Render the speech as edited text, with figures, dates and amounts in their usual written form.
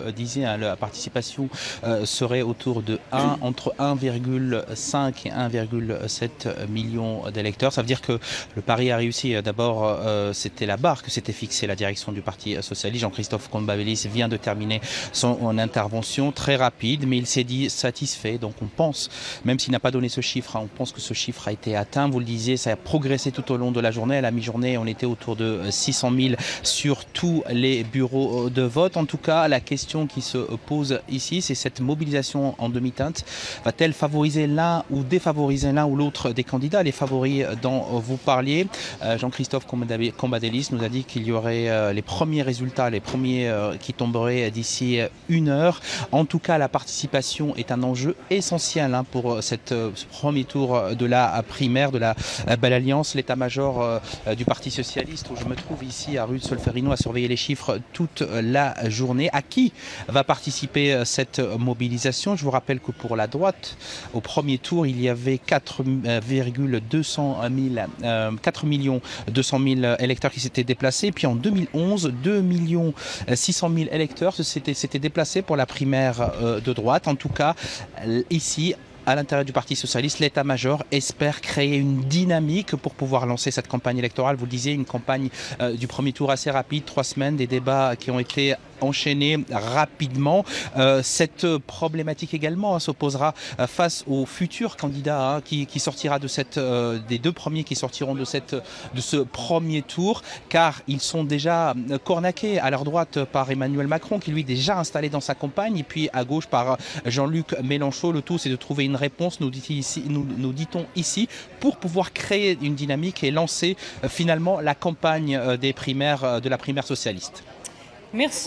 Disait, hein, la participation serait autour de entre 1,5 et 1,7 million d'électeurs. Ça veut dire que le pari a réussi. D'abord, c'était la barre que s'était fixée la direction du Parti socialiste. Jean-Christophe Combavelis vient de terminer son intervention très rapide, mais il s'est dit satisfait. Donc on pense, même s'il n'a pas donné ce chiffre, hein, on pense que ce chiffre a été atteint. Vous le disiez, ça a progressé tout au long de la journée. À la mi-journée, on était autour de 600 000 sur tous les bureaux de vote. En tout cas, la question qui se pose ici, c'est cette mobilisation en demi-teinte. Va-t-elle favoriser l'un ou défavoriser l'un ou l'autre des candidats? Les favoris dont vous parliez, Jean-Christophe Combadelis nous a dit qu'il y aurait les premiers résultats, les premiers qui tomberaient d'ici 1 heure. En tout cas, la participation est un enjeu essentiel, hein, pour ce premier tour de la primaire de la Belle Alliance. L'état-major du Parti socialiste, où je me trouve ici à rue de Solferino, à surveiller les chiffres toute la journée. À qui va participer cette mobilisation? Je vous rappelle que pour la droite, au premier tour, il y avait 4 millions 200 000 électeurs qui s'étaient déplacés. Puis en 2011, 2 600 000 électeurs s'étaient déplacés pour la primaire de droite. En tout cas, ici, à l'intérieur du Parti socialiste, l'état-major espère créer une dynamique pour pouvoir lancer cette campagne électorale. Vous le disiez, une campagne du premier tour assez rapide, 3 semaines, des débats qui ont été enchaînés rapidement. Cette problématique également s'opposera face au futur candidat, hein, qui sortira de des deux premiers qui sortiront de ce premier tour, car ils sont déjà cornaqués à leur droite par Emmanuel Macron, qui lui est déjà installé dans sa campagne, et puis à gauche par Jean-Luc Mélenchon. Le tout, c'est de trouver une réponse, nous dit-on ici, pour pouvoir créer une dynamique et lancer finalement la campagne des primaires, de la primaire socialiste. Merci.